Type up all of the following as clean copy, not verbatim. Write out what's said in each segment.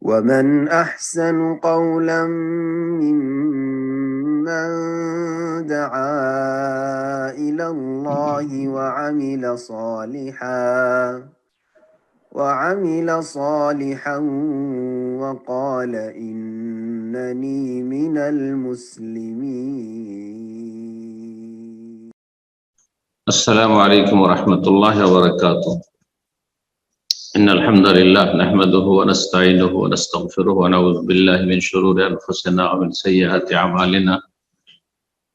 ومن أحسن قولا ممن دعا إلى الله وعمل صالحا وقال إنني من المسلمين. السلام عليكم ورحمة الله وبركاته. إن الحمد لله نحمده ونستعينه ونستغفره ونعوذ بالله من شرور أنفسنا ومن سيئات أعمالنا.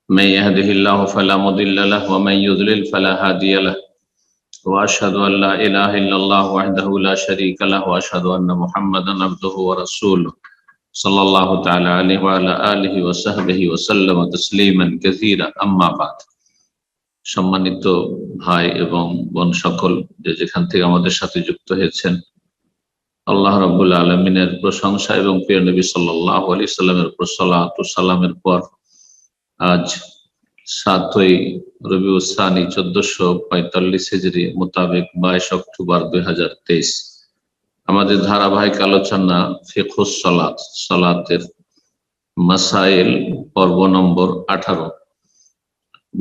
من يهده الله فلا مضل له ومن يضلل فلا هادي له. وأشهد أن لا إله إلا الله وحده لا شريك له وأشهد أن محمدا عبده ورسوله صلى الله تعالى عليه وعلى آله وصحبه وسلم تسليما كثيرا. أما بعد, সম্মানিত ভাই এবং বোন সকল, যেখান থেকে আমাদের সাথে যুক্ত হয়েছেন, আল্লাহ রাব্বুল আলামিনের প্রশংসা এবং প্রিয় নবী সাল্লাল্লাহু আলাইহি সাল্লামের উপর সালাত ও সালামের পর আজ 7ই রবিউল সানি 1445 হিজরি মোতাবেক 22 অক্টোবর 2023 আমাদের ধারাবাহিক আলোচনা ফিকহুস সালাত, সালাতের মাসাইল, পর্ব নম্বর 18।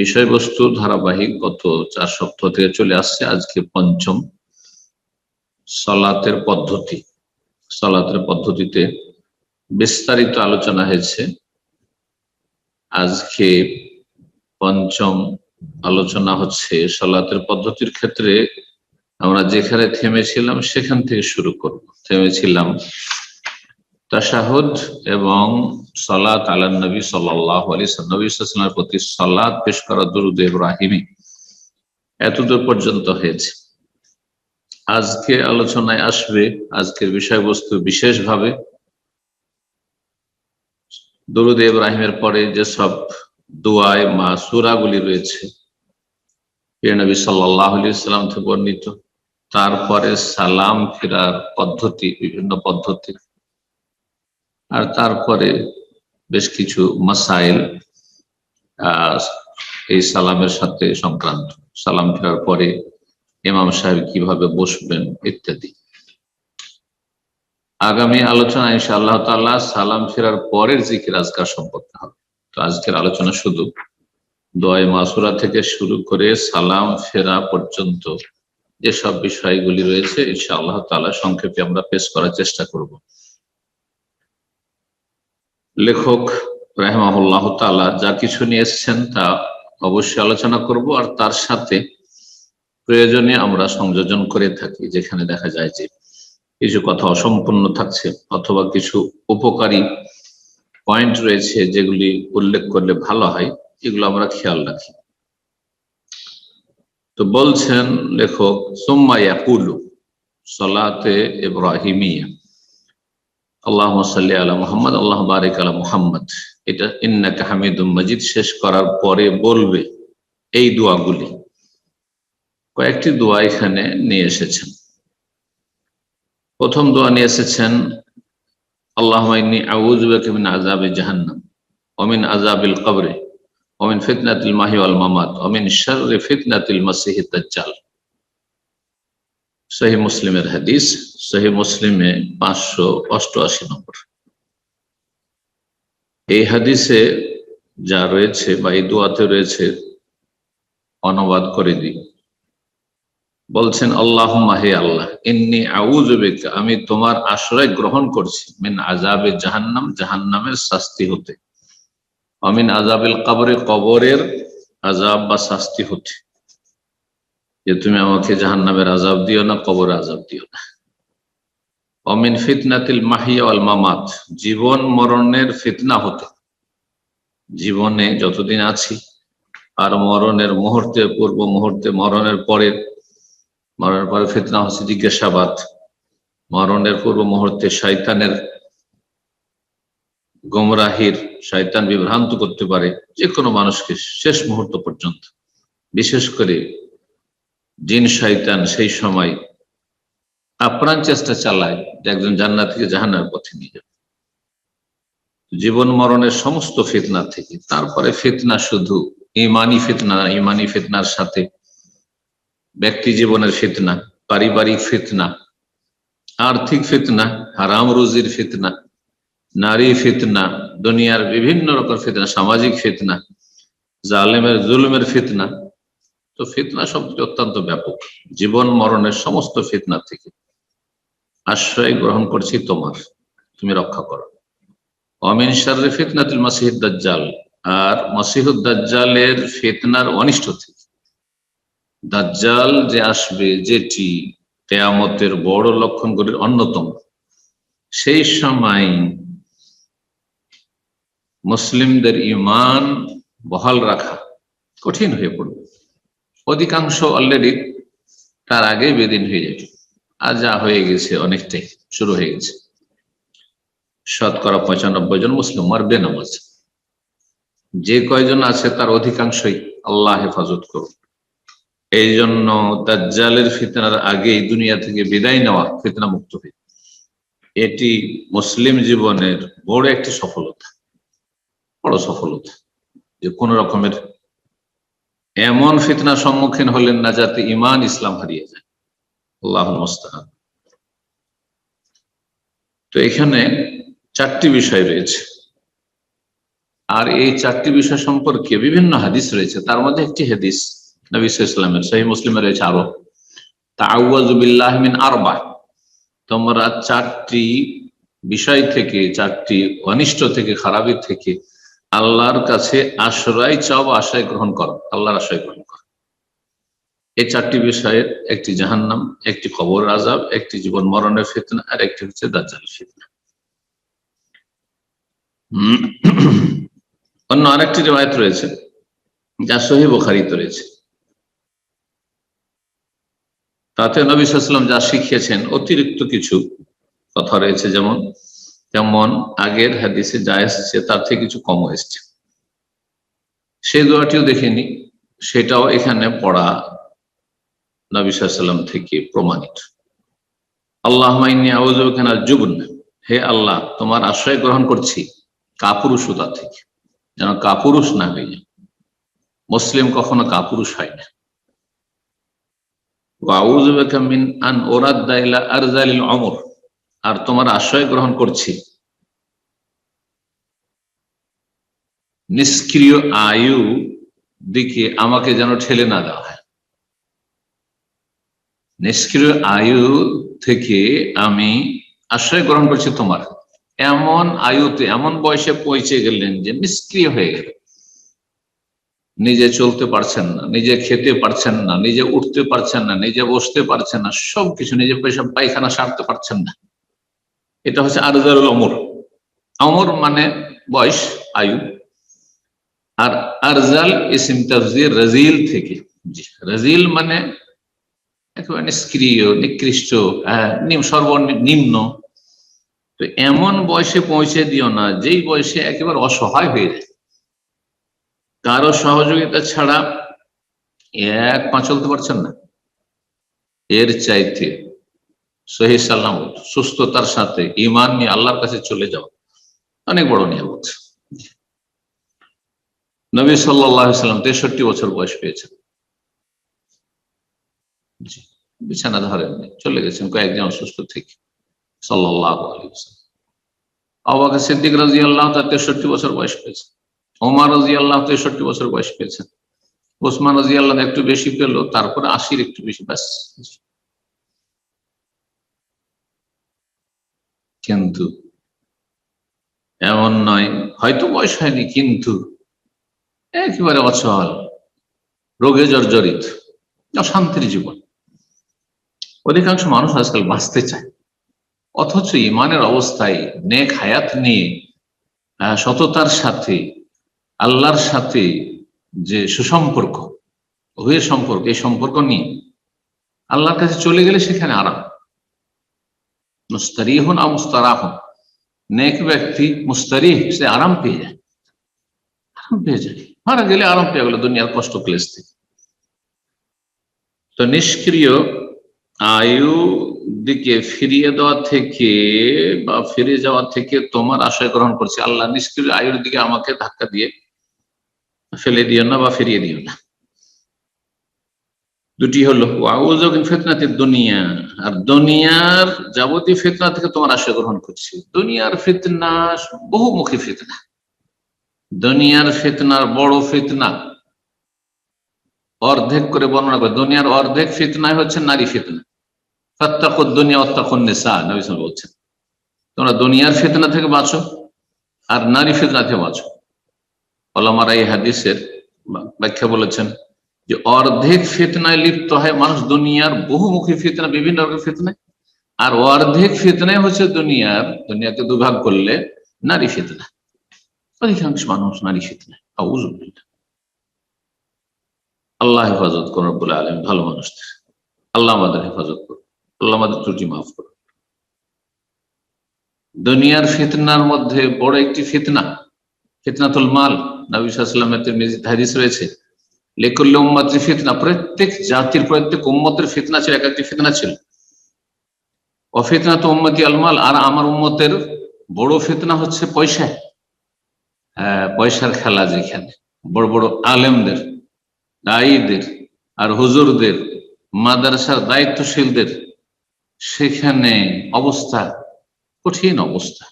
বিষয়বস্তু ধারাবাহিক গত 4 সপ্তাহ থেকে চলে আসছে। আজকে পঞ্চম, সালাতের পদ্ধতি। সালাতের পদ্ধতিতে বিস্তারিত আলোচনা হয়েছে। আজকে পঞ্চম আলোচনা হচ্ছে সালাতের পদ্ধতির ক্ষেত্রে আমরা যেখানে থেমেছিলাম সেখান থেকে শুরু করব। থেমেছিলাম তাশাহুদ এবং সালাত আলান নবী সাল্লাল্লাহু আলাইহি ওয়াসাল্লাম, নবী সাল্লাল্লাহু আলাইহি ওয়াসাল্লামের প্রতি সালাত পেশ করা দুরূদ ইব্রাহিমী, এতদূর পর্যন্ত হয়েছে। আজকে আলোচনায় আসবে, আজকের বিষয়বস্তু বিশেষভাবে দুরূদ ইব্রাহিমের পরে যেসব দোয়ায় মাসুরাগুলি রয়েছে প্রিয় নবী সাল্লাল্লাহু আলাইহি ওয়াসাল্লাম থেকে বর্ণিত, তারপরে সালাম ফেরার পদ্ধতি, বিভিন্ন পদ্ধতি, আর তারপরে বেশ কিছু মাসাইল এই সালামের সাথে সংক্রান্ত। সালাম ফেরার পরে ইমাম সাহেব কিভাবে বসবেন ইত্যাদি। আগামী আলোচনা ইনশাআল্লাহ তাআলা সালাম ফেরার পরের জিকির আজকার সম্পর্কে হবে। তো আজকের আলোচনা শুধু দোয়ায়ে মাসুরা থেকে শুরু করে সালাম ফেরা পর্যন্ত যেসব বিষয়গুলি রয়েছে ইনশাআল্লাহ তাআলা সংক্ষেপে আমরা পেশ করার চেষ্টা করব। লেখক রাহিমাহুল্লাহ তাআলা যা কিছু নিয়ে এসেছেন তা অবশ্যই আলোচনা করব, আর তার সাথে প্রয়োজনে আমরা সংযোজন করে থাকি। যেখানে দেখা যায় যে কিছু কথা অসম্পূর্ণ থাকছে অথবা কিছু উপকারী পয়েন্ট রয়েছে যেগুলি উল্লেখ করলে ভালো হয়, এগুলো আমরা খেয়াল রাখি। তো বলছেন লেখক, সুম্মা ইয়াকুলু সালাতে ইব্রাহিমিয়া আল্লাহুম্মা সাল্লি আলা মুহাম্মদ আল্লাহুম্মা বারিক আলা মুহাম্মদ, এটা ইন্নাকা হামিদুম মাজিদ শেষ করার পরে বলবে এই দোয়াগুলি। কয়েকটি দোয়া এখানে নিয়ে এসেছেন। প্রথম দোয়া নিয়ে এসেছেন, আল্লাহুম্মা ইন্নী আউযু বিকা মিন আযাবি জাহান্নাম ওয়া মিন আযাবিল কবরি ওয়া মিন ফিতনাতিল মাহি ওয়াল মামাত ওয়া মিন শাররি ফিতনাতিল মাসিহিদ দাজ্জাল। সহিহ মুসলিমের হাদিস, সহিহ মুসলিমে 588 নম্বর। এই হাদিসে যা রয়েছে বা এই দোয়াতে রয়েছে, অনুবাদ করে দিই। বলছেন, আল্লাহুম্মা, হে আল্লাহ, ইন্নী আউযু বিকা, আমি তোমার আশ্রয় গ্রহণ করছি, মিন আযাবে জাহান্নাম, জাহান্নামের শাস্তি হতে, ওয়া মিন আযাবিল কবরে, কবরের আযাব বা শাস্তি হতে, যে তুমি আমাকে জাহান্নামের আযাব দিও না, কবরের আযাব দিও না। ওয়া মিন ফিতনাতিল মাহিয়া ওয়াল মামাত, জীবন মরণের ফিতনা হতে, জীবনে যতদিন আছি আর মরণের মুহূর্তে, পূর্ব মুহূর্তে, মরণের পরে ফিতনা হচ্ছে জিজ্ঞাসাবাদ, মরণের পূর্ব মুহূর্তে শয়তানের গোমরাহির, শয়তান বিভ্রান্ত করতে পারে যে কোনো মানুষকে শেষ মুহূর্ত পর্যন্ত, বিশেষ করে জিন শয়তান সেই সময় আপ্রাণ চেষ্টা চালায় যে একজন জান্নাত থেকে জাহান্নামের পথে নিয়ে যাবে। জীবন মরণের সমস্ত ফিতনা থেকে তারপরে ফিতনা শুধু ইমানি ফিতনা, ইমানি ফিতনার সাথে ব্যক্তি জীবনের ফিতনা, পারিবারিক ফিতনা, আর্থিক ফিতনা, হারাম রুজির ফিতনা, নারী ফিতনা, দুনিয়ার বিভিন্ন রকম ফিতনা, সামাজিক ফিতনা, জালেমের জুলুমের ফিতনা। তো ফিতনা শব্দটি অত্যন্ত ব্যাপক। জীবন মরণের সমস্ত ফিতনা থেকে আশ্রয় গ্রহণ করছি তোমার, তুমি রক্ষা করো। ওয়ামিন শাররি ফিতনাতিল মাসিহিদ দাজ্জাল, আর মাসিহুদ দাজ্জালের ফিতনার অনিষ্ট থেকে। দাজ্জাল যে আসবে, যেটি কিয়ামতের বড় লক্ষণগুলির অন্যতম, সেই সময় মুসলিমদের ঈমান বহাল রাখা কঠিন হয়ে পড়বে। অধিকাংশ অলরেডি তার আগে বেদিন হয়ে যাবে, আর যা হয়ে গেছে অনেকটাই শুরু হয়ে গেছে। 95% জন মুসলিম আর বেনামাজ। যে কয়জন আছে তার অধিকাংশই আল্লাহ হেফাজত করুন। এই জন্য দাজ্জালের ফিতনার আগেই দুনিয়া থেকে বিদায় নেওয়া, ফিতনা মুক্ত হয়ে, এটি মুসলিম জীবনের বড় একটি সফলতা, বড় সফলতা। যে কোন রকমের এমন ফিতনার সম্মুখীন হলেন না যাতে ঈমান ইসলাম হারিয়ে যায়। আল্লাহুল মুস্তাআন। তো এখানে 4টি বিষয় রয়েছে, আর এই 4টি বিষয় সম্পর্কে বিভিন্ন হাদিস রয়েছে। তার মধ্যে একটি হাদিস নবী সাল্লাল্লাহু আলাইহি ওয়াসাল্লামের, সহিহ মুসলিমে রয়েছে আরো, তাআওয়াযু বিল্লাহি মিন আরবা, তোমরা 4টি বিষয় থেকে, 4টি অনিষ্ট থেকে, খারাপি থেকে আল্লাহর কাছে আশ্রয় চাও, আশ্রয় গ্রহণ করো, আল্লাহর আশ্রয় গ্রহণ করো। এই 4টি বিষয়ের একটি জাহান্নাম, একটি কবর আযাব, একটি জীবন মরণের ফিতনা, আর একটি হচ্ছে দাজ্জালের ফিতনা। অন্য আরেকটি রিওয়ায়াত রয়েছে যা সহিহ বুখারীতে রয়েছে, তাতে নবী সাল্লাল্লাহু আলাইহি ওয়াসাল্লাম যা শিখিয়েছেন অতিরিক্ত কিছু কথা রয়েছে, যেমন আগের হাদিসে যা এসেছে তার থেকে কিছু কম এসেছে। সেই দোয়াটিও দেখেনি, সেটাও এখানে পড়া নবী সাল্লাল্লাহু আলাইহি ওয়াসাল্লাম থেকে প্রমাণিত। আল্লাহুম্মা ইন্নী আউযু বিকা মিনাল জুবন, হে আল্লাহ তোমার আশ্রয় গ্রহণ করছি কাপুরুষতা থেকে, যেন কাপুরুষ না হয়ে যায়। মুসলিম কখনো কাপুরুষ হয় না। ওয়া আউযু বিকা মিন আন উরাদ্দা ইলা আরযালিল উমর, আর তোমার আশ্রয় গ্রহণ করছি নিষ্ক্রিয় আয়ু দিকে আমাকে যেন ঠেলে না দেওয়া হয়। নিষ্ক্রিয় আয়ু থেকে আমি আশ্রয় গ্রহণ করছি তোমার। এমন আয়ুতে, এমন বয়সে পৌঁছে গেলেন যে নিষ্ক্রিয় হয়ে গেলেন, নিজে চলতে পারছেন না, নিজে খেতে পারছেন না, নিজে উঠতে পারছেন না, নিজে বসতে পারছেন না, সবকিছু নিজে পেশাব পায়খানা সারতে পারছেন না। এটা হচ্ছে আরজালুল উমর। উমর মানে বয়স, আয়ু। আর আরজাল ইসিম তাফজির রাজিল থেকে। রাজিল মানে একেবারে নিষ্ক্রিয়, নিকৃষ্ট, সর্বনিম্ন। তো এমন বয়সে পৌঁছে দিও না যেই বয়সে একেবারে অসহায় হয়ে যায়, কারো সহযোগিতা ছাড়া এক পা চলতে পারছেন না। এর চাইতে সহিহ সালামত, সুস্থতার সাথে ঈমান নিয়ে আল্লাহর কাছে চলে যাও অনেক বড় নিয়ামত। নবী সাল্লাল্লাহু আলাইহি ওয়াসাল্লাম 63 বছর বয়স পেয়েছেন, বিছানা ধরেননি, চলে গেছেন কয়েকজন অসুস্থ থেকে। সাল্লাল্লাহু আলাইহি ওয়াসাল্লাম। আবু বকর সিদ্দিক রাদিয়াল্লাহু তাআলা 63 বছর বয়স পেয়েছেন। ওমর রাদিয়াল্লাহু 63 বছর বয়স পেয়েছেন। ওসমান রাদিয়াল্লাহু একটু বেশি পেল, তারপরে 80 একটু বেশি, ব্যাস। কিন্তু এমন নয় হয়তো বয়স হয়নি, কিন্তু একেবারে অচল, রোগে জর্জরিত, অশান্তির জীবন। অধিকাংশ মানুষ আজকাল বাঁচতে চায়, অথচ ইমানের অবস্থায় নেক হায়াত নিয়ে, সততার সাথে, আল্লাহর সাথে যে সুসম্পর্ক, গভীর সম্পর্ক, এই সম্পর্ক নিয়ে আল্লাহর কাছে চলে গেলে সেখানে আরাম। মুস্তারিহুন আও মুস্তারাহুন, নেক ব্যক্তি মুস্তারিহ, সে আরাম পেয়ে যায়, আরাম পেয়ে যায়। মারা গেলে আরাম পেয়ে গেল দুনিয়ার কষ্ট ক্লেশ থেকে। তো নিষ্ক্রিয় আয়ু দিকে ফিরিয়ে দেওয়া থেকে বা ফিরে যাওয়া থেকে তোমার আশ্রয় গ্রহণ করছি। আল্লাহ নিষ্ক্রিয় আয়ুর দিকে আমাকে ধাক্কা দিয়ে ফেলে দিও না বা ফিরিয়ে দিও না। দুটি হলো ওয়াউযু মিন ফিতনাতিদ দুনিয়া, আর দুনিয়ার যাবতীয় ফিতনা থেকে তোমার আশ্রয় গ্রহণ করছি। দুনিয়ার ফিতনা বহুমুখী ফিতনা, দুনিয়ার ফিতনার বড় ফিতনা অর্ধেক করে বর্ণনা করে। দুনিয়ার অর্ধেক ফিতনায় হচ্ছে নারী ফিতনা। ফাত্তাকুদ দুনিয়া ওয়াত্তাকুন নিসা, নবী সাল্লাল্লাহু আলাইহি ওয়াসাল্লাম বলছেন তোমরা দুনিয়ার ফিতনা থেকে বাঁচো আর নারী ফিতনা থেকে বাঁচো। ওলামারা এই হাদিসের ব্যাখ্যা বলেছেন যে অর্ধেক ফিতনায় লিপ্ত হয় মানুষ দুনিয়ার বহুমুখী ফিতনা, বিভিন্ন রকমের ফিতনায়, আর অর্ধেক ফিতনায় হচ্ছে দুনিয়াকে দুভাগ করলে নারী ফিতনা। অধিকাংশ মানুষ নারী ফিতনা। আউযু বিল্লাহ। আল্লাহ হেফাজত করুন রব্বুল আলামিন ভালো মানুষদের। আল্লাহ আমাদের হেফাজত করুন, আল্লাহ আমাদের ত্রুটি মাফ করুন। দুনিয়ার ফিতনার মধ্যে বড় একটি ফিতনা ফিতনাতুল মাল। নবী সাল্লাল্লাহু আলাইহি ওয়াসাল্লামের তিরমিজিতে হাদিস রয়েছে, লিকুল্লি উম্মতিন ফিতনা, প্রত্যেক জাতির প্রত্যেক উম্মতের ফিতনা ছিল, এক একটি ফিতনা ছিল। ওয়া ফিতনাতু উম্মতি আল মাল, আর আমার উম্মতের বড় ফিতনা হচ্ছে পয়সা। পয়সার খেলা, যেখানে বড় বড় আলেমদের, দায়ীদের আর হুজুরদের, মাদ্রাসার দায়িত্বশীলদের, সেখানে অবস্থা কঠিন অবস্থা,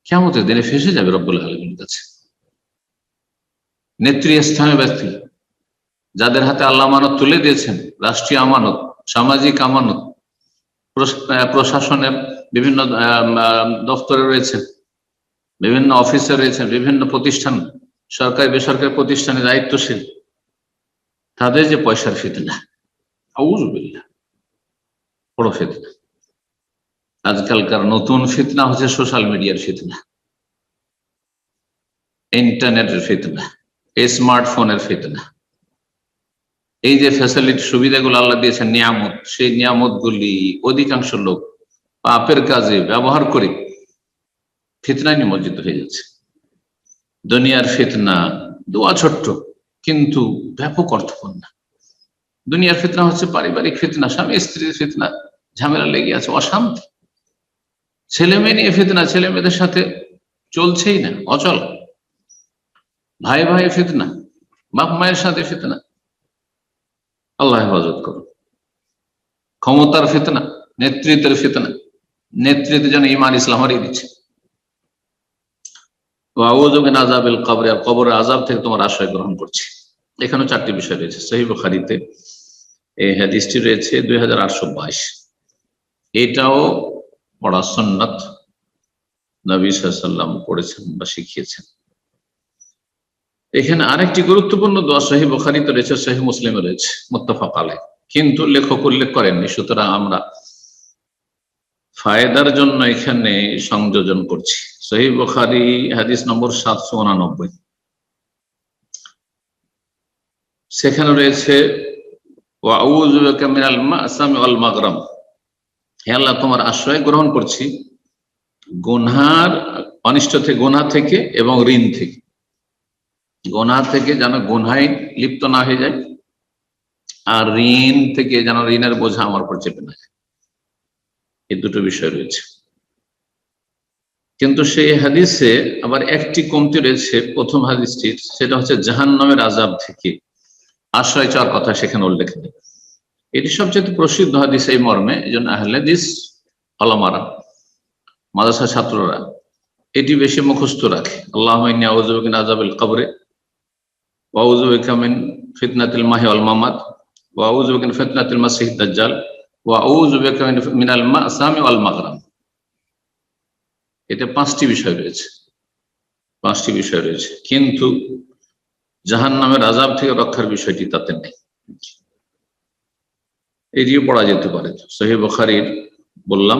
কিয়ামতের দিনে ফেঁসে যাবে রব্বুল আলামিনের কাছে। নেতৃস্থানীয় ব্যক্তি যাদের হাতে আল্লাহ আমানত তুলে দিয়েছেন, রাষ্ট্রীয় আমানত, সামাজিক আমানত, প্রশাসনের বিভিন্ন দপ্তরে রয়েছেন, বিভিন্ন অফিসে রয়েছেন, বিভিন্ন প্রতিষ্ঠান, সরকারি বেসরকারি প্রতিষ্ঠানে দায়িত্বশীল, তাদের যে পয়সার ফিতনা, আউযু বিল্লাহ, বড় ফিতনা। আজকালকার নতুন ফিতনা হচ্ছে সোশ্যাল মিডিয়ার ফিতনা, ইন্টারনেটের ফিতনা, স্মার্টফোনের ফিতনা। এই যে ফ্যাসিলিটি, সুবিধাগুলো আল্লাহ দিয়েছেন, নিয়ামত, সেই নিয়ামত গুলি অধিকাংশ লোক পাপের কাজে ব্যবহার করে ফিতনায় নিমজ্জিত হয়ে যাচ্ছে। দুনিয়ার ফিতনা দোয়া ছোট্ট কিন্তু ব্যাপক অর্থপূর্ণ। দুনিয়ার ফিতনা হচ্ছে পারিবারিক ফিতনা, স্বামী স্ত্রীর ফিতনা, ঝামেলা লেগে আছে, অশান্তি। ছেলে মেয়ে নিয়ে ফিতনা, ছেলে মেয়েদের সাথে চলছেই না, অচল। ভাই ভাই ফিতনা, বাপ মায়ের সাথে ফিতনা, আল্লাহ হেফাজত করুন। ক্ষমতার ফিতনা, নেতৃত্বের ফিতনা, নেতৃত্ব যেন ঈমান ইসলাম হারিয়ে দিচ্ছে। ওয়াউযু মিন আযাবিল কবর, আর কবরের আযাব থেকে তোমার আশ্রয় গ্রহণ করছি। এখানে চারটি বিষয় রয়েছে। সহিহ বুখারীতে এই হাদিসটি রয়েছে 2822। এটাও পড়া সুন্নাত, নবী সাল্লাল্লাহু আলাইহি ওয়াসাল্লাম পড়েছেন বা শিখিয়েছেন। এখানে আরেকটি গুরুত্বপূর্ণ দোয়া সহিহ বুখারীতে রয়েছে, সহিহ মুসলিমে রয়েছে, মুত্তাফাক আলাইহ, কিন্তু লেখক উল্লেখ করেননি, সুতরাং আমরা ফায়দার জন্য এখানে সংযোজন করছি। সহিহ বুখারী হাদিস নম্বর 789, সেখানে রয়েছে ওয়াউযু বিকা মিনাল মা'সামি ওয়াল মাগরাম, হে আল্লাহ তোমার আশ্রয় গ্রহণ করছি গুনহার অনিষ্ট থেকে, গুনাহ থেকে এবং ঋণ থেকে। গুনাহ থেকে যেন গুনহায় লিপ্ত না হয়ে যায়, আর ঋণ থেকে যেন ঋণের বোঝা আমার উপর চেপে না যায়। এই দুটো বিষয় রয়েছে, কিন্তু সেই হাদিসে আবার একটি কমতি রয়েছে। প্রথম হাদিসটির, সেটা হচ্ছে জাহান্নামের আযাব থেকে আশ্রয় চাওয়ার কথা সেখানে উল্লেখ নেই। এটি সবচেয়ে প্রসিদ্ধ হাদিস এই মর্মে, এই জন্য আহলে হাদিস ওলামারা, মাদ্রাসা ছাত্ররা এটি বেশি মুখস্থ রাখে। আল্লাহুম্মা ইন্নী আউযু বিকা মিন আযাবিল কবরে ওয়া আউযু বিকা মিন ফিতনাতিল মাহি ওয়াল মামাত ওয়া আউযু বিকা মিন ফিতনাতিল মাসিহিদ দাজ্জাল ওয়া আউযু বিকা মিনাল মা'সামি ওয়াল মাগরাম। এটা পাঁচটি বিষয় রয়েছে, কিন্তু জাহান্নামের আযাব থেকে রক্ষার বিষয়টি তাতে নেই। এটিও পড়া যেতে পারে। সহিহ বুখারীর বললাম,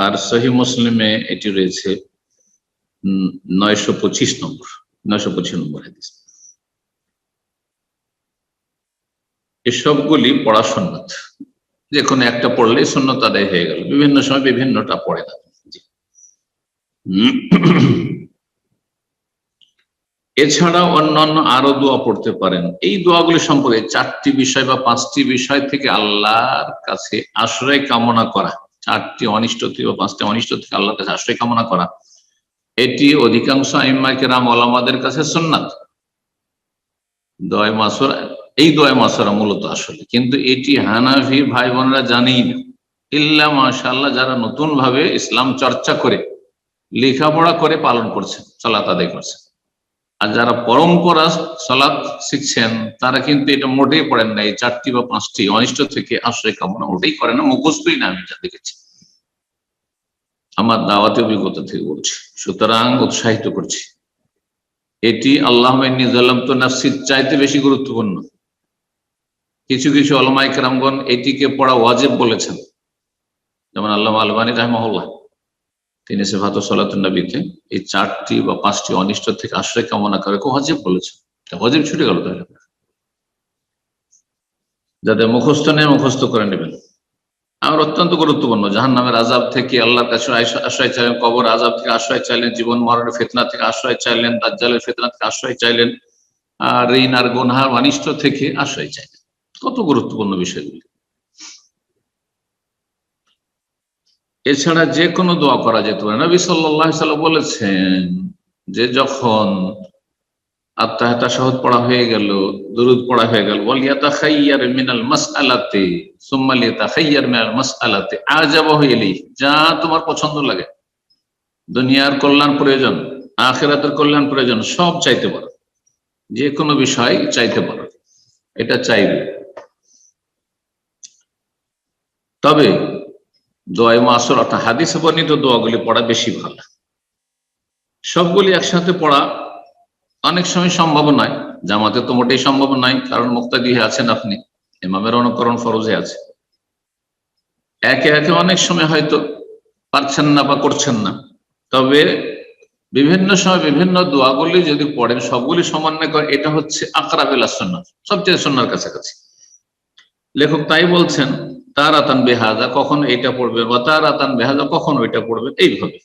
আর সহিহ মুসলিমে এটি রয়েছে 925 নম্বর হাদিস। এসবগুলি পড়া সুন্নাত, যে কোনো একটা পড়লে সুন্নাত আদায় হয়ে গেল। বিভিন্ন সময় বিভিন্নটা পড়ে না। এছাড়া অন্যান্য আরো দোয়া পড়তে পারেন। এই দোয়াগুলি সম্পর্কে চারটি বিষয় বা পাঁচটি বিষয় থেকে আল্লাহর কাছে আশ্রয় কামনা করা, চারটি অনিষ্ট থেকে বা পাঁচটি অনিষ্ট থেকে আল্লাহর কাছে আশ্রয় কামনা করা, এটি অধিকাংশ আইম্মায়ে কেরাম ওলামাদের কাছে সুন্নাত। দোয়া মাসুরা এই দোয়া মাসরা মূলত আসলে, কিন্তু এটি হানাফি ভাই বোনরা জানেই না, ইল্লা মাশাআল্লাহ যারা নতুন ভাবে ইসলাম চর্চা করে লেখাপড়া করে পালন করছেন, সালাত আদায় করছেন। আর যারা পরম্পরা সালাত শিখছেন তারা কিন্তু এটা মোটেই পড়েন না, এই 4টি বা 5টি অনিষ্ট থেকে আশ্রয় কামনা মোটেই করে না, মুখস্থই না, আমি যা দেখেছি আমার দাওয়াতি অভিজ্ঞতা থেকে বলছি। সুতরাং উৎসাহিত করছি, এটি আল্লাহুম্মা ইন্নী যালামতু নাফসি চাইতে বেশি গুরুত্বপূর্ণ। কিছু কিছু উলামায়ে কেরামগণ এটিকে পড়া ওয়াজিব বলেছেন, যেমন আল্লামা আলবানী রাহিমাহুল্লাহ, তিনি সিফাতুস সালাতুন নবীতে এই 4টি বা 5টি অনিষ্ট থেকে আশ্রয় কামনা করে ওয়াজিব বলেছেন। ওয়াজিব ছুটে গেল তাহলে, যাদের মুখস্থ নেই মুখস্থ করে নেবেন। আর অত্যন্ত গুরুত্বপূর্ণ, জাহান্নামের আযাব থেকে আল্লাহর কাছে আশ্রয় চাইলেন, কবর আযাব থেকে আশ্রয় চাইলেন, জীবন মরণের ফিতনা থেকে আশ্রয় চাইলেন, দাজ্জালের ফিতনা থেকে আশ্রয় চাইলেন, আর ঋণ আর গুনাহ অনিষ্ট থেকে আশ্রয় চাইলেন। কত গুরুত্বপূর্ণ বিষয়গুলি। এছাড়া যে কোনো দোয়া করা যেতে পারে। নবী সাল্লাল্লাহু আলাইহি ওয়াসাল্লাম বলেছেন যে যখন আত্তাহিয়াত তাশাহুদ পড়া হয়ে গেল, দুরূদ পড়া হয়ে গেল, ওয়াল ইয়াতাখাইয়ার মিনাল মাসআলাতি সুম্মা লিয়াতাখাইয়ার মিনাল মাসআলাতি আজাবাহু ইলাইহি, যা তোমার পছন্দ লাগে, দুনিয়ার কল্যাণ প্রয়োজন, আখিরাতের কল্যাণ প্রয়োজন, সব চাইতে পারো, যে কোনো বিষয় চাইতে পারো, এটা চাইবে। তবে দোয়ায়ে মাসুরা অর্থাৎ হাদিসে বর্ণিত দোয়াগুলি পড়া বেশি ভালো। সবগুলি একসাথে পড়া অনেক সময় সম্ভব নয়, জামাতে তো মোটেই সম্ভব নয়, কারণ মুক্তাদি আছেন আপনি, ইমামের অনুকরণ ফরজে আছে। একে একে অনেক সময় হয়তো পারছেন না বা করছেন না, তবে বিভিন্ন সময় বিভিন্ন দোয়াগুলি যদি পড়েন, সবগুলি সমন্বয় করে, এটা হচ্ছে আকরাব ইলা সুন্নাহ, সবচেয়ে সুন্নাহর কাছাকাছি। লেখক তাই বলছেন তারাতান বিহাযা, কখন এটা পড়বে, বা তারাতান বিহাযা কখন ওইটা পড়বে, এইভাবে।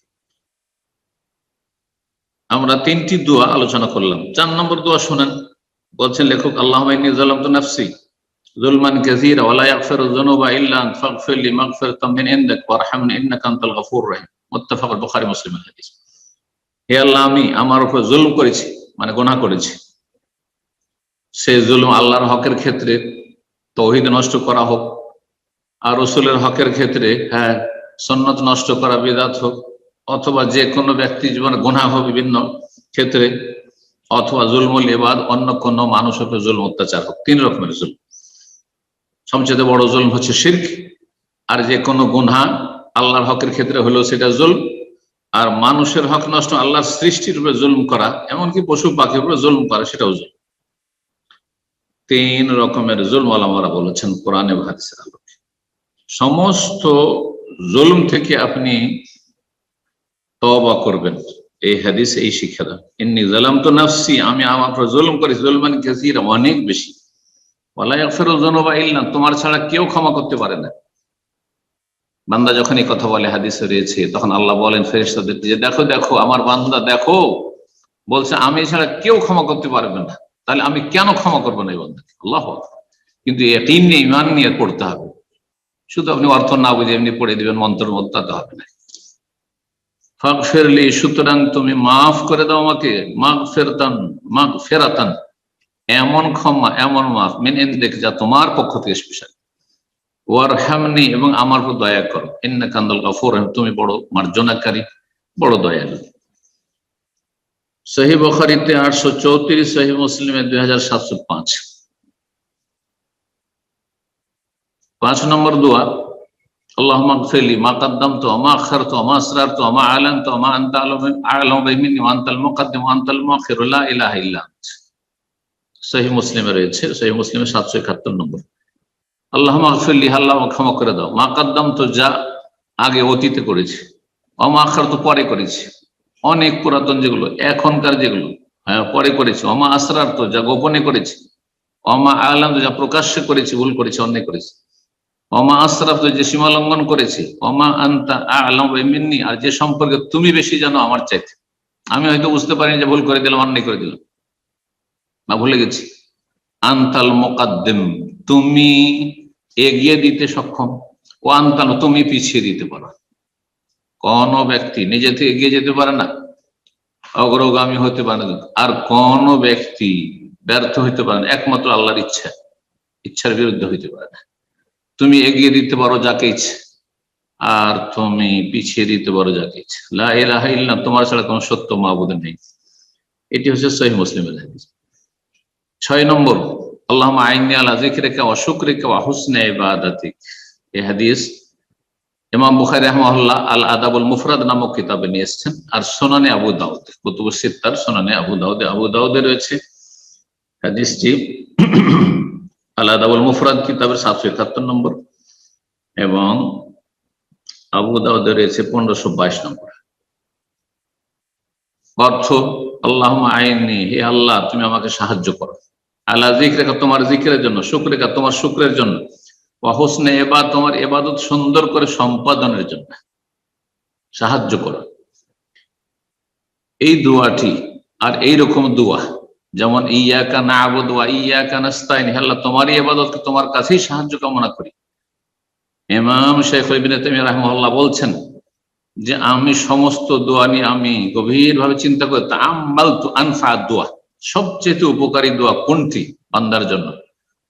আমরা 3টি দোয়া আলোচনা করলাম। 4 নম্বর দোয়া শুনেন, বলছেন লেখক আল্লাহুম্মা ইন্নী যালামতু নাফসি যুলমান কাসীরা ওয়া লা ইয়াগফিরু যুনুবা ইল্লা আনতা ফাগফির লি মাগফিরাতাম মিন ইনদিক ওয়ারহামনি ইন্নাকা আনতাল গফুরুর রহিম। মুত্তাফাক বুখারী মুসলিমের হাদিস। হে আল্লাহ, আমি আমার উপর জুলম করেছি, মানে গুনাহ করেছি। সেই জুলম আল্লাহর হকের ক্ষেত্রে তাওহীদ নষ্ট করা হোক, আর রাসূলের হকের ক্ষেত্রে সুন্নাত নষ্ট করা, বিদআত হোক, অথবা যে কোনো ব্যক্তি জীবনে গুনাহ হবে বিভিন্ন ক্ষেত্রে, অথবা জুলমুল ইবাদ, অন্য কোন মানুষের উপর জুলম অত্যাচার হোক। 3 রকমের জুলম। সবচেয়ে বড় জুলম হচ্ছে শিরক, আর যে কোনো গুনাহ আল্লাহর হকের ক্ষেত্রে হলেও সেটা জুলম, আর মানুষের হক নষ্ট, আল্লাহর সৃষ্টির উপরে জুলম করা, এমনকি পশু পাখির উপরে জুলম করা, সেটাও জুলম। 3 রকমের জুলম ওলামারা বলেছেন কোরআনে এবং হাদিসের আলোকে। সমস্ত জুলম থেকে আপনি তওবা করবেন, এই হাদিস এই শিক্ষা দেয়। ইন্নী যালামতু নাফসি, আমি আমার উপর জুলম করেছি, যুলমান কাসীরা, অনেক বেশি। ওয়া লা ইয়াগফিরু যুনুবা ইল্লা, তোমার ছাড়া কেউ ক্ষমা করতে পারে না। বান্দা যখন এই কথা বলে, হাদিসে রয়েছে, তখন আল্লাহ বলেন ফেরেশতাদের যে দেখো দেখো আমার বান্দা, দেখো বলছে আমি ছাড়া কেউ ক্ষমা করতে পারবে না, তাহলে আমি কেন ক্ষমা করবো না এই বান্দাকে? আল্লাহু আকবার। কিন্তু ইয়াকিন নিয়ে, ঈমান নিয়ে পড়তে হবে, শুধু আপনি অর্থ না বুঝে এমনি পড়ে দিবেন, মন্ত্রের মতো, তা হবে না। ফাগফিরলি, সুতরাং তুমি মাফ করে দাও আমাকে, মাগফিরাতান, এমন ক্ষমা, এমন মাফ, মিন ইনদিক, যা তোমার পক্ষ থেকে স্পেশাল, ওয়ারহামনি, এবং আমার উপর দয়া করো, ইন্নাকা আনতাল গফুর রহিম, তুমি বড় মার্জনাকারী, বড় দয়ালু। সহিহ বুখারীতে 834, সহিহ মুসলিমে 2705। 5 নম্বর দোয়া, আল্লাহুম্মা গফিরলি মা কাদ্দামতু ওয়া মা আখারতু ওয়া মা আসরারতু ওয়া মা আ'লানতু ওয়া মা আনতা আ'লামু বিহি মিন্নি ওয়া আনতাল মুকাদ্দিমু ওয়া আনতাল মুআখিরু লা ইলাহা ইল্লা আনতা। সহিহ মুসলিমে রয়েছে, সহিহ মুসলিমে 771 নম্বর। আল্লাহুম্মা গফিরলি, আল্লাহ ক্ষমা করে দাও, মা কাদ্দামতু, যা আগে অতীতে করেছি, ওয়া মা আখারতু, পরে করেছি, অনেক পুরাতন যেগুলো, এখনকার যেগুলো পরে করেছি, ওয়া মা আসরারতু, যা গোপনে করেছি, ওয়া মা আ'লানতু, যা প্রকাশ্যে করেছি, ভুল করেছি, অন্যায় করেছি, ওমা আসরাফতু, যে সীমা লঙ্ঘন করেছি, ওমা আনতা আ'লামু বিহি মিন্নি, আর যে সম্পর্কে তুমি বেশি জানো আমার চাইতে, আমি হয়তো বুঝতে পারিনি যে ভুল করে দিলাম, অন্যায় করে দিলাম বা ভুলে গেছি। আনতাল মুকাদ্দিম, তুমি এগিয়ে দিতে সক্ষম, ও আনতাল, তুমি পিছিয়ে দিতে পারো। কোন ব্যক্তি নিজে থেকে এগিয়ে যেতে পারে না, অগ্রগামী হতে পারে না, আর কোন ব্যক্তি ব্যর্থ হইতে পারে না একমাত্র আল্লাহর ইচ্ছার বিরুদ্ধে হইতে পারে না। তুমি এগিয়ে দিতে পারো যাকে ইচ্ছে, আর তুমি পিছিয়ে দিতে পারো যাকে ইচ্ছে। লা ইলাহা ইল্লাল্লাহ, তোমার ছাড়া কোনো সত্য মাবুদ নেই। এটি হচ্ছে সহিহ মুসলিমের হাদিস। 6 নম্বর, আল্লাহুম্মা আইন্নি আলা যিকরিকা ওয়া শুকরিকা ওয়া হুসনি ইবাদাতিক। এই হাদিস ইমাম বুখারী রাহিমাহুল্লাহ আল আদাবুল মুফরাদ নামক কিতাবে নিয়ে এসেছেন, আর সুনানে আবু দাউদ, কুতুবুস সিত্তার সুনানে আবু দাউদে রয়েছে হাদিসটি। আল আদাবুল মুফরাদ কিতাবের 771 নম্বর এবং আবু দাউদে রয়েছে 1522 নম্বর। অর্থ, আল্লাহুম্মা আইন্নি, হে আল্লাহ তুমি আমাকে সাহায্য করো, আলা যিকরিকা তোমার যিকরের জন্য, শুকরিকা তোমার শুকরের জন্য, ওয়া হুসনি ইবাদত তোমার ইবাদত সুন্দর করে সম্পাদনের জন্য সাহায্য করো। এই দোয়াটি আর এই রকম দোয়া, যেমন ইয়াকা না'বুদু ওয়া ইয়াকা নাস্তাইন, হে আল্লাহ তোমারই ইবাদতকে তোমার কাছেই সাহায্য কামনা করি। ইমাম শাইখ ইবনে তাইমিয়া রাহিমাহুল্লাহ বলছেন যে আমি সমস্ত দোয়া নিয়ে আমি গভীরভাবে চিন্তা করে তাআম্মালতু আনফা দোয়া, সবচেয়ে উপকারী দোয়া কোনটি বান্দার জন্য,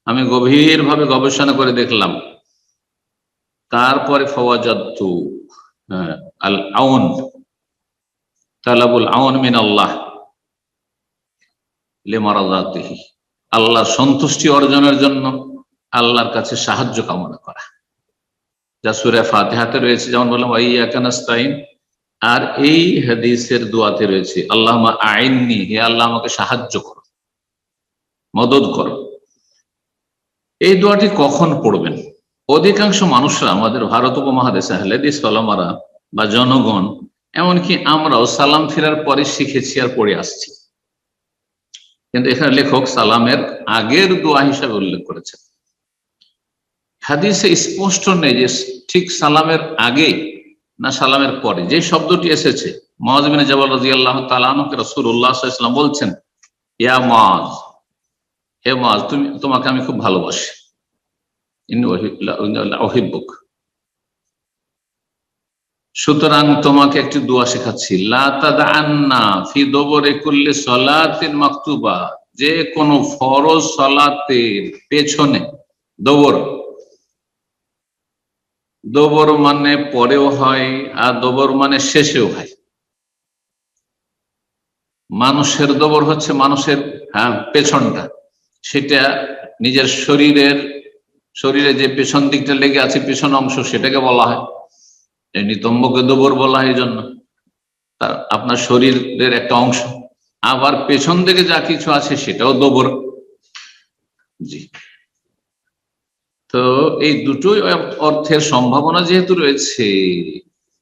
আমি গভীরভাবে গবেষণা করে দেখলাম। তারপরে ফাওয়াজাদতু আল আউন, তালাবুল আউন মিন আল্লাহ লিমারাযাতিহি, আল্লাহর সন্তুষ্টি অর্জনের জন্য আল্লাহর কাছে সাহায্য কামনা করা, যা সূরা ফাতিহাতে রয়েছে, যেমন বললাম ওয়া ইয়াকা নাস্তাইন। আর এই হাদিসের দোয়াতে রয়েছে আল্লাহুম্মা আইন্নি, হে আল্লাহ আমাকে সাহায্য করো, মদদ করো। এই দোয়াটি কখন পড়বেন? অধিকাংশ মানুষরা আমাদের ভারত উপমহাদেশে আহলে হাদিস ওলামারা বা জনগণ, এমনকি আমরাও সালাম ফেরার পরে শিখেছি আর পড়ে আসছি, কিন্তু এখানে লেখক সালামের আগের দোয়া হিসাবে উল্লেখ করেছেন। হাদিসে স্পষ্ট নেই যে ঠিক সালামের আগে না সালামের পরে। যে শব্দটি এসেছে, মুআয বিন জাবাল রাদিয়াল্লাহু তাআলা আনহুকে রাসূলুল্লাহ সাল্লাল্লাহু আলাইহি ওয়াসাল্লাম বলছেন, ইয়া মুআয, হে মুআয তোমাকে আমি খুব ভালোবাসি, ইন্নী উহিব্বুক। সুতরাং তোমাকে একটি দোয়া শেখাচ্ছি, লা তাদআন্না ফি দুবুরি কুল্লি সালাতিন মাকতুবা, যে কোনো ফরজ সালাতের পেছনে, দোবর মানে পরেও হয় আর দোবর মানে শেষেও হয়। মানুষের দোবর হচ্ছে মানুষের পেছনটা, সেটা নিজের শরীরে যে পেছন দিকটা লেগে আছে, পেছন অংশ, সেটাকে বলা হয় নিতম্বকে দোবর বলা হয়। এই জন্য তার আপনার শরীরের একটা অংশ, আবার পেছন দিকে যা কিছু আছে সেটাও দোবর। জি, তো এই দুটোই অর্থের সম্ভাবনা যেহেতু রয়েছে,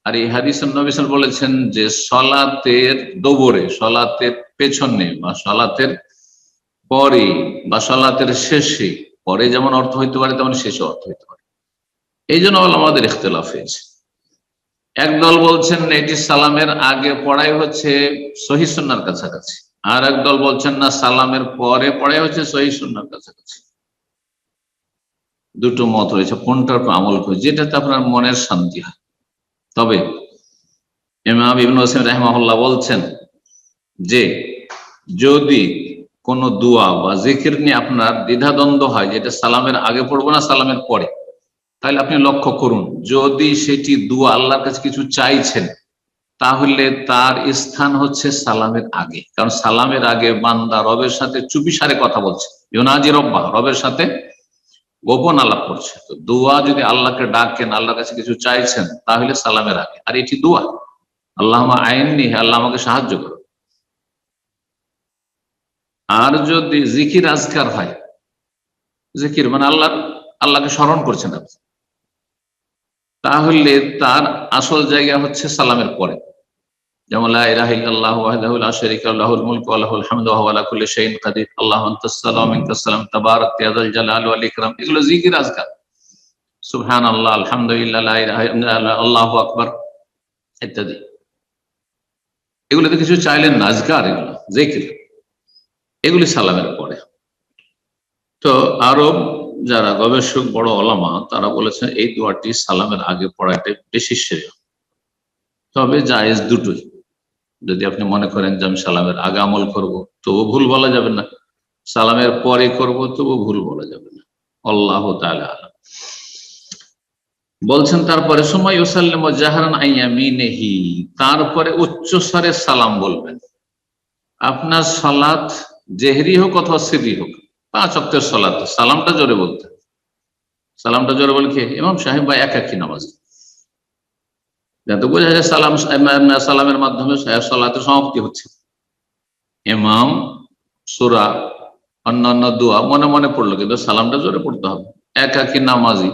আর এই হাদিসের নবী সাল্লাল্লাহু আলাইহি ওয়াসাল্লাম বলেছেন যে সলাতের দোবরে, সলাতের পেছনে বা সলাতের পরে বা সলাতের শেষে, পরে যেমন অর্থ হইতে পারে তেমন শেষে অর্থ হইতে পারে। এই জন্য আমাদের ইখতিলাফ হয়েছে। একদল বলছেন এটি সালামের আগে পড়াই হচ্ছে সহিহ সুন্নাহর কাছাকাছি, আর একদল বলছেন না, সালামের পরে পড়াই হচ্ছে সহিহ সুন্নাহর কাছাকাছি। দুটো মত রয়েছে, কোনটার উপর আমল করে যেটাতে আপনার মনের শান্তি হয়। তবে ইমাম ইবনে ওয়াসিম রাহিমাহুল্লাহ বলছেন যে যদি কোনো দোয়া বা জিকির নিয়ে আপনার দ্বিধাদ্বন্দ্ব হয়, যেটা সালামের আগে পড়বো না সালামের পরে, তাহলে আপনি লক্ষ্য করুন, যদি সেটি দোয়া আল্লাহর কাছে কিছু চাইছেন, তাহলে তার স্থান হচ্ছে সালামের আগে। কারণ সালামের আগে বান্দা রবের সাথে চুপিসারে কথা বলছে, ইউনাজি রব্বাহ, রবের সাথে গোপন আলাপ করছে। তো দোয়া যদি আল্লাহকে ডাকেন, আল্লাহর কাছে কিছু চাইছেন, তাহলে সালামের আগে। আর এটি দোয়া, আল্লাহুম্মা আইন্নি, আল্লাহ আমাকে সাহায্য করো। আর যদি জিকির আজকার হয়, জিকির মানে আল্লাহকে স্মরণ করছেন আপনি, তাহলে তার আসল জায়গা হচ্ছে সালামের পরে। যেমন লা ইলাহা ইল্লাল্লাহু ওয়াহদাহু লা শারীকা লাহু, লাহুল মুলকু ওয়া লাহুল হামদু ওয়া হুয়া আলা কুল্লি শাইইন কাদির, আল্লাহু আনতাস সালামু ওয়া মিনকাস সালাম, তাবারাকতা ইয়া যাল জালালি ওয়াল ইকরাম। এগুলো জিকির আজকার, সুবহানাল্লাহ, আলহামদুলিল্লাহ, লা ইলাহা ইল্লাল্লাহ, আল্লাহু আকবার ইত্যাদি। এগুলোতে কিছু চাইলেন না, আজকার, এগুলো জিকির, এগুলি সালামের পরে। তো আরব যারা গবেষক, বড় ওলামা, তারা বলেছেন এই দোয়াটি সালামের আগে পড়াটা বেশি শ্রেয়। তবে জায়েজ দুটোই। যদি আপনি মনে করেন যে আমি সালামের আগে আমল করব, তবু ভুল বলা যাবে না। সালামের পরে করব তবু ভুল বলা যাবে না। আল্লাহ তাআলা আলাম। বলছেন তারপরে সময় ইউসাল্লিমু জাহরান আন ইয়ামিনিহি, তারপরে উচ্চ স্বরে সালাম বলবেন। আপনার সালাত জেহরি হোক অথবা সিররি হোক, 5 ওয়াক্তের সালাত সালামটা জোরে বলতে, সালামটা জোরে বলে কি ইমাম সাহেব বা একাকী নামাজ, যাতে বোঝা যায় সালামের মাধ্যমে সালাতের সমাপ্তি হচ্ছে। ইমাম সূরা অন্যান্য দোয়া মনে মনে পড়লো, কিন্তু সালামটা জোরে পড়তে হবে। একাকী নামাজি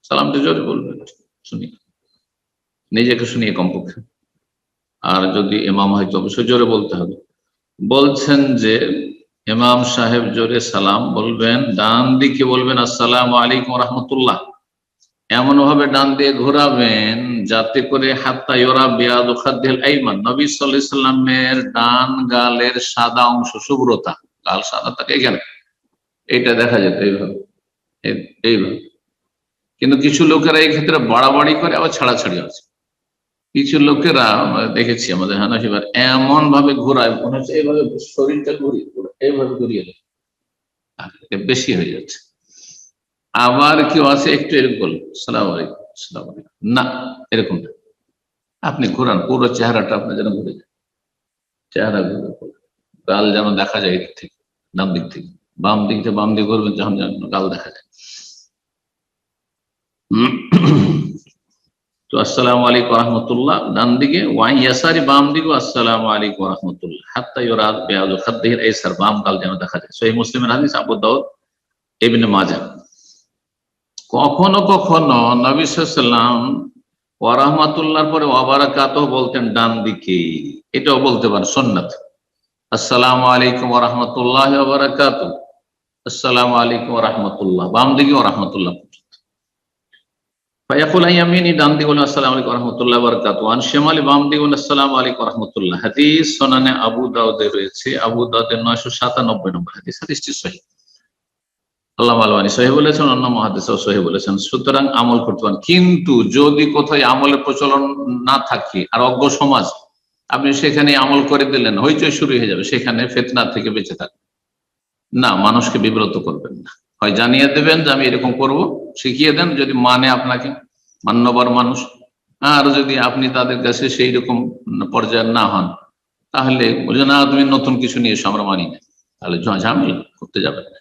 সালামটা জোরে বলবেন, শুনি নিজেকে শুনিয়ে কমপক্ষে, আর যদি ইমাম হয়তো অবশ্যই জোরে বলতে হবে। বলছেন যে ইমাম সাহেব জোরে সালাম বলবেন, ডান দিকে বলবেন আসসালামু আলাইকুম রাহমাতুল্লাহ, এমন ভাবে ডান দিয়ে ঘোরাবেন যাতে করে হাত্তা ইউরা বিয়াদু খাদ্দিল আইমান, নবী সাল্লাল্লাহু আলাইহি সাল্লামের ডান গালের সাদা অংশ, শুভ্রতা, গাল সাদা থাকে এখানে, এটা দেখা যেত এইভাবে এইভাবে। কিন্তু কিছু লোকেরা এই ক্ষেত্রে বাড়াবাড়ি করে, আবার ছাড়াছাড়ি আছে। কিছু লোকেরা দেখেছি আমাদের হানাফিবার এমন ভাবে ঘোরায়, মনে হচ্ছে এইভাবে শরীরটা ঘুরিয়ে এইভাবে ঘুরিয়ে দেয়, বেশি হয়ে যাচ্ছে। আবার কেউ আছে একটু এরকম বলল সালাম আলাইকুম সালাম আলাইকুম, না এরকম না, আপনি ঘোরান পুরো চেহারাটা আপনার যেন ঘুরে যায়, চেহারা ঘুরে, গাল যেন দেখা যায় এদিক থেকে ডান দিক থেকে, বাম দিক থেকে বাম দিকে ঘুরবেন যখন যেন গাল দেখা যায়। তো আসসালামু আলাইকুম রাহমাতুল্লাহ ডান দিকে, ওয়াই ইয়াসারি বাম দিকে আসসালামু আলাইকুম রাহমাতুল্লাহ, হাত্তা ইউরাদ বিয়াদু খাদ্দিল আইসার, বাম গাল যেন দেখা যায়। সহিহ মুসলিমের হাদিস, আবু দাউদ, ইবনে মাজাহ। কখনো কখনো নবী সাল্লাল্লাহু আলাইহি ওয়াসাল্লাম ওয়া রাহমাতুল্লাহর পরে ওয়া বারাকাতুহু বলতেন ডান দিকে, এটাও বলতে পারেন সুন্নাত। আসসালামু আলাইকুম ওয়া রাহমাতুল্লাহি ওয়া বারাকাতুহু, আসসালামু আলাইকুম ওয়া রাহমাতুল্লাহ, বাম দিকে ওয়া রাহমাতুল্লাহ। ফায়াকুল আন ইয়ামিনি, ডান দিকে বলেন আসসালামু আলাইকুম ওয়া রাহমাতুল্লাহি ওয়া বারাকাতুহু, আন শিমালি, বাম দিকে বলেন আসসালামু আলাইকুম ওয়া রাহমাতুল্লাহ। হাদিস সুনানে আবু দাউদে রয়েছে, আবু দাউদের 997 নম্বর হাদিস, হাদিসটি সহিহ। আল্লামা আল-আলবানী সহিহ বলেছেন, অন্য মুহাদ্দিসও সহিহ বলেছেন। সুতরাং আমল করতে পারেন, কিন্তু যদি কোথায় আমলের প্রচলন না থাকে আর অজ্ঞ সমাজ, আপনি সেখানে আমল করে দিলেন, হইচই শুরু হয়ে যাবে, সেখানে ফিতনা থেকে বেঁচে থাকবেন না, মানুষকে বিব্রত করবেন না। হয় জানিয়ে দেবেন যে আমি এরকম করব, শিখিয়ে দেন, যদি মানে আপনাকে মান্যবর মানুষ, আর যদি আপনি তাদের কাছে সেই রকম পর্যায়ে না হন, তাহলে বলছে না তুমি নতুন কিছু নিয়ে এসো, আমরা মানি না, তাহলে ঝামেলা করতে যাবেন না।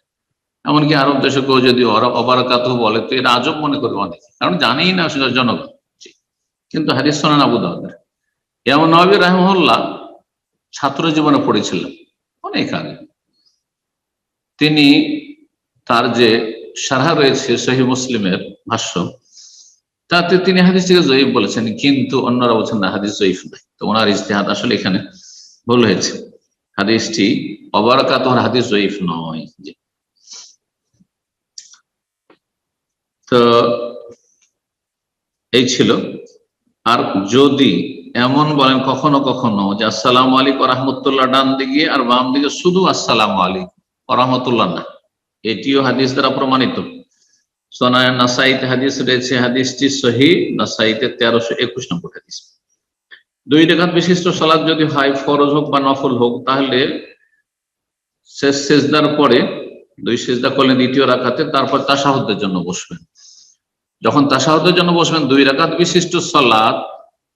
এমনকি আরব দেশে কেউ যদি অবারাকাতুহু বলে তো এরা আজব মনে করবে অনেকে, কারণ জানেই না জনগণ। কিন্তু হাদিস সুনান আবু দাউদের, ইমাম নববী রাহিমাহুল্লাহ ছাত্র জীবনে পড়েছিলেন অনেক আগে, তিনি তার যে শারহ রয়েছে সহিহ মুসলিমের ভাষ্য, তাতে তিনি হাদিসটিকে জয়ীফ বলেছেন, কিন্তু অন্যরা বলছেন না হাদিস জয়ীফ নয়। তো ওনার ইজতিহাদ আসলে এখানে ভুল হয়েছে, হাদিসটি অবারাকাতুহুর হাদিস জয়ীফ নয়। তো এই ছিল। আর যদি এমন বলেন কখনো কখনো যে আসসালামু আলাইকুম ওয়া রাহমাতুল্লাহ ডান দিকে, আর বাম দিকে শুধু আসসালামু আলাইকুম ওয়া রাহমাতুল্লাহ না, এটিও হাদিস দ্বারা প্রমাণিত। সুনানে নাসাইতে হাদিস রয়েছে, হাদিসটি সহিহ, নাসাইতে 1321 নম্বর হাদিস। 2 রাকাত বিশিষ্ট সালাত যদি হয়, ফরজ হোক বা নফল হোক, তাহলে শেষ সিজদার পরে 2 সিজদা করলেন দ্বিতীয় রাকাতে, তারপর তাশাহুদের জন্য বসবেন। যখন তাশাহুদের জন্য বসবেন, 2 রাকাত বিশিষ্ট সালাত,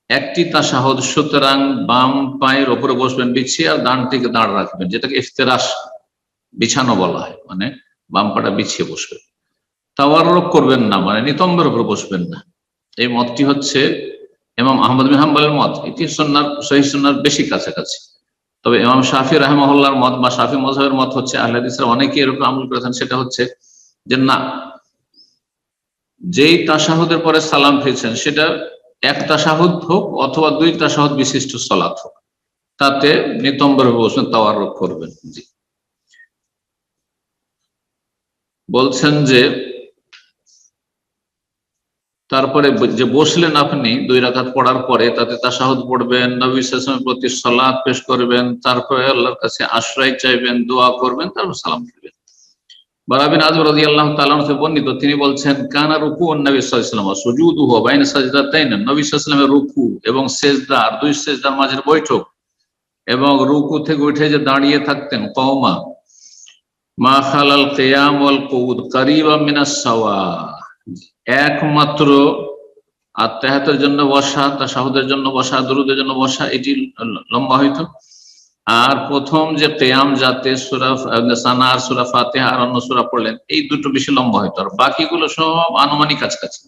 একটি তাশাহুদ, সুতরাং বাম পায়ের উপরে বসবেন বিছিয়ে, আর ডান দিকে দাঁড় রাখবেন, যেটাকে ইফতিরাশ বিছানো বলা হয়, মানে বাম পাটা বিছিয়ে বসবেন। তাওয়াররুক করবেন না, মানে নিতম্বের উপর বসবেন না। এই মতটি হচ্ছে ইমাম আহমদ বিন হাম্বলের মত, এটি সুন্নাহর সহিহ সুন্নাহর বেশি কাছাকাছি। তবে ইমাম শাফি রাহিমাহুল্লাহর মত বা শাফি মাযহাবের মত হচ্ছে, আহলে হাদিসরা অনেকেই এর উপর আমল করেছেন, সেটা হচ্ছে যে না, যেই তাশাহুদের পরে সালাম ফিরছেন সেটা এক তাশাহুদ হোক অথবা 2 তাশাহুদ বিশিষ্ট সালাত হোক, তাতে নিতম্বের উপর বসবেন, তাওয়াররুক করবেন। জি, বলছেন যে তারপরে যে বসলেন আপনি 2 রাকাত পড়ার পরে, তাতে তাশাহুদ পড়বেন, নবী সাল্লাল্লাহু আলাইহি ওয়াসাল্লামের প্রতি সালাত পেশ করবেন, তারপরে আল্লাহর কাছে আশ্রয় চাইবেন, দোয়া করবেন, তারপর সালাম ফিরবেন। বারা বিন আযিব রাদিয়াল্লাহু তাআলা আনহু থেকে বর্ণিত, তিনি বলছেন কানা রুকুউন নবী সাল্লাল্লাহু আলাইহি ওয়াসাল্লাম ওয়া সুজুদুহু বাইনা সাজদাতাইন, নবী সাল্লাল্লাহু আলাইহি ওয়াসাল্লামের রুকু এবং সিজদা, আর 2 সিজদার মাঝের বৈঠক, এবং রুকু থেকে উঠে যে দাঁড়িয়ে থাকতেন কওমা, মা খালাল কিয়াম ওয়াল কুউদ কারীবাম মিনাস সাওয়া, একমাত্র আত্তাহিয়াতের জন্য বসা, তাশাহুদের জন্য বসা, দুরুদের জন্য বসা, এটি লম্বা হইতো। আর প্রথম যে কিয়াম যাতে সূরা সানা আর সূরা ফাতিহা আর অন্য সূরা পড়লেন, এই দুটো বেশি লম্বা হইতো, আর বাকিগুলো সব আনুমানিক কাছাকাছি।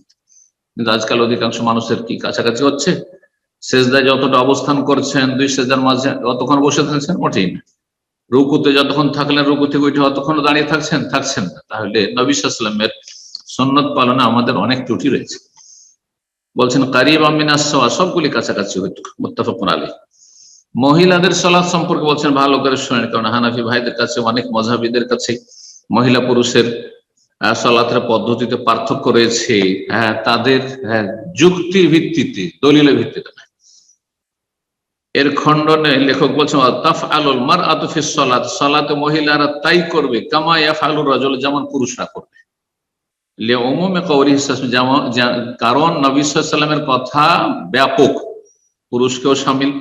কিন্তু আজকাল অধিকাংশ মানুষের কি কাছাকাছি হচ্ছে? সেজদায় যতটা অবস্থান করছেন, দুই সেজদার মাঝে অতক্ষণ বসে থাকছেন, মোটেই না। রুকুতে যতক্ষণ থাকলেন, রুকু থেকে উঠে অতক্ষণ দাঁড়িয়ে থাকছেন না। তাহলে নবী সাল্লাল্লাহু আলাইহি ওয়াসাল্লামের সুন্নাত পালনে আমাদের অনেক ত্রুটি রয়েছে। বলছেন কারীবাম মিনাস সাওয়া, সবগুলি কাছাকাছি হইতো, মুত্তাফাকুন আলাইহ। মহিলাদের সালাত সম্পর্কে বলছেন ভালো করে শুনেন, কারণ হানাফি ভাইদের কাছে, অনেক মাযহাবীদের কাছে মহিলা পুরুষের সালাতের পদ্ধতিতে পার্থক্য রয়েছে। তাদের যুক্তির ভিত্তিতে, দলিলের ভিত্তিতে না। এর খণ্ডনে লেখক বলছেন তাফআলুল মারআতু ফিস সালাত, সালাতে মহিলারা তাই করবে কামা ইয়াফআলুর রাজুল, যেমন পুরুষরা করবে। লিউমুমি কওলিহি সাল্লাল্লাহু আলাইহি ওয়াসাল্লাম, কারণ নবী সাল্লাল্লাহু আলাইহি ওয়াসাল্লামের কথা ব্যাপক, পুরুষকেও শামিল।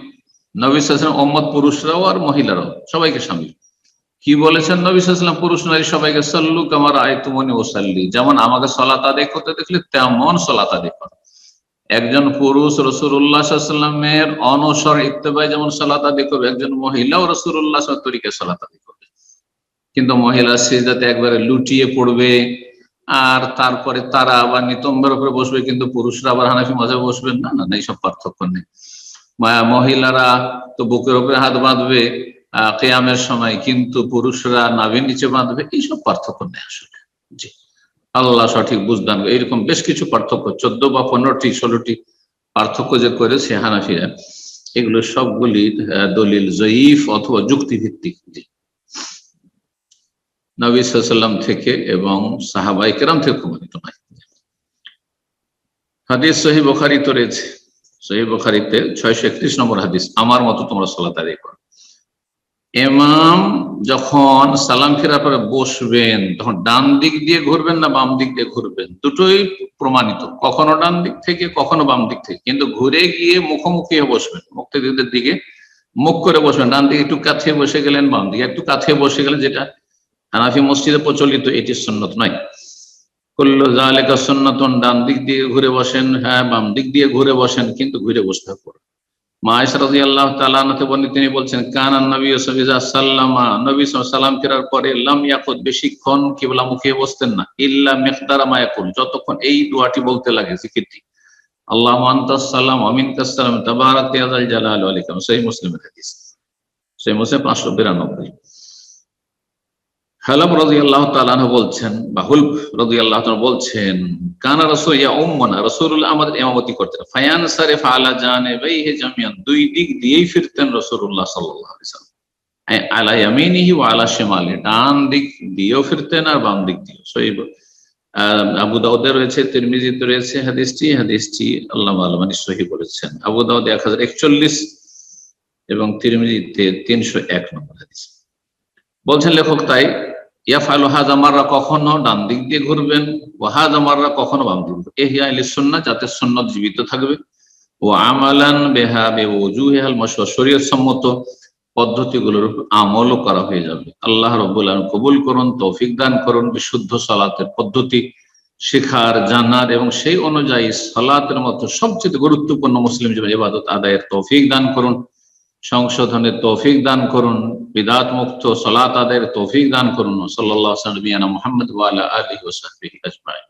নবী সাল্লাল্লাহু আলাইহি ওয়াসাল্লাম উম্মত পুরুষরাও আর মহিলারাও, সবাইকে শামিল। কি বলেছেন নবী সাল্লাল্লাহু আলাইহি ওয়াসাল্লাম? পুরুষ নারী সবাইকে, সাল্লু কামা রাআইতুমুনি উসাল্লি, যেমন আমাকে সালাত আদায় করতে দেখলে তেমন সালাত আদায় করো। একজন পুরুষ রাসূলুল্লাহ সাল্লাল্লাহু আলাইহি ওয়াসাল্লামের অনুসরণ ইত্তেবায় যেমন সালাত আদায় করবে, একজন মহিলাও রাসূলুল্লাহ সাল্লাল্লাহু আলাইহি ওয়াসাল্লামের তরিকায় সালাত আদায় করবে। কিন্তু মহিলা সিজদাতে একবারে লুটিয়ে পড়বে, আর তারপরে তারা আবার নিতম্বের উপরে বসবে, কিন্তু পুরুষরা আবার হানাফি মাযহাবে বসবেন না। এইসব পার্থক্য নেই। মহিলারা তো বুকের উপরে হাত বাঁধবে কিয়ামের সময়, কিন্তু পুরুষরা নাভির নিচে বাঁধবে, এইসব পার্থক্য নেই আসলে। জি, আল্লাহ সঠিক বুঝদান। এইরকম বেশ কিছু পার্থক্য, 14 বা 15টি 16টি পার্থক্য যে করেছে হানাফিরা, এগুলো সবগুলি দলিল জয়ীফ অথবা যুক্তিভিত্তিক। নবী সাল্লাল্লাহু আলাইহি ওয়াসাল্লাম থেকে এবং সাহাবায়ে কেরাম থেকে প্রমাণিত নয়। হাদিস সহিহ বুখারীতে রয়েছে, সহিহ বুখারীতে 631 নম্বর হাদিস, আমার মতো তোমরা সালাত আদায় করো। ইমাম যখন সালাম ফেরার পরে বসবেন, তখন ডান দিক দিয়ে ঘুরবেন না বাম দিক দিয়ে ঘুরবেন, দুটোই প্রমাণিত। কখনো ডান দিক থেকে, কখনো বাম দিক থেকে, কিন্তু ঘুরে গিয়ে মুখোমুখি হয়ে বসবেন, মুক্তিযোদ্ধাদের দিকে মুখ করে বসবেন। ডান দিকে একটু কাছে বসে গেলেন, বাম দিকে একটু কাছে বসে গেলেন, যেটা হানাফি মসজিদে প্রচলিত, এটি সুন্নত নয়। কুল্লু যালিকা সুন্নাতুন, ডান দিক দিয়ে ঘুরে বসেন, বাম দিক দিয়ে ঘুরে বসেন, কিন্তু ঘুরে বসতে হবে। মা আয়েশা রাদিয়াল্লাহু তাআলা আনহা বলেন, তিনি বলছেন কানা নবী সাল্লাল্লাহু নবী সালাম ফেরার পরে লাম ইয়াকুদ, বেশিক্ষণ কিবলা মুখে বসতেন না, ইল্লা মিকদারা মা ইয়াকুল, যতক্ষণ এই দোয়াটি বলতে লাগে, জিকিরটি, আল্লাহুম্মা আনতাস সালাম ওয়া মিনকাস সালাম তাবারাকা ইয়া যাল জালালি ওয়াল ইকরাম। সহিহ মুসলিমের হাদিস, সহিহ মুসলিম 592। হালাব রাদিয়াল্লাহু তাআলা আনহু বলছেন, বা হুলব রাদিয়াল্লাহু তাআলা বলছেন, কানা রাসূল ইয়াউমুনা, রাসূলুল্লাহ আমাদের ইমামতি করতেন, ফায়ান সারিফ আলা জানিবাইহি জামিয়ান, দুই দিক দিয়েই ফিরতেন রাসূলুল্লাহ সাল্লাল্লাহু আলাইহি ওয়াসাল্লাম, আলা ইয়ামিনিহি ওয়া আলা শিমালি, ডান দিক দিয়েও ফিরতেন আর বাম দিক দিয়েও। সহিহ আবু দাউদে রয়েছে, তিরমিজিতে রয়েছে হাদিসটি আল্লামা আল-আলবানী সহিহ বলেছেন। আবু দাউদ 1041 এবং তিরমিজিতে 301 নম্বর হাদিস। বলছেন লেখক, তাই ইয়াফআলু হাযা মাররা, কখনো ডান দিক দিয়ে ঘুরবেন, ওয়া হাযা মাররা, কখনো বাম দিক দিয়ে, ইহইয়া লিস-সুন্নাহ, যাতে সুন্নাত জীবিত থাকবে, ওয়া আমালান বিহা বিওজুহিল মাশরুহ, শরীয়ত সম্মত পদ্ধতিগুলোর আমলও করা হয়ে যাবে। আল্লাহ রাব্বুল আলামিন কবুল করুন, তৌফিক দান করুন, বিশুদ্ধ সালাতের পদ্ধতি শেখার, জানার এবং সেই অনুযায়ী সালাতের মতো সবচেয়ে গুরুত্বপূর্ণ মুসলিম জীবনের ইবাদত আদায়ের তৌফিক দান করুন, সংশোধনের তৌফিক দান করুন, বিদআত মুক্ত সালাত আদায়ের তৌফিক দান করুন। সাল্লাল্লাহু আলাইহি ওয়া সাল্লাম মুহাম্মদ ওয়া আলা আলিহি ওয়া সাহবিহি আজমাইন।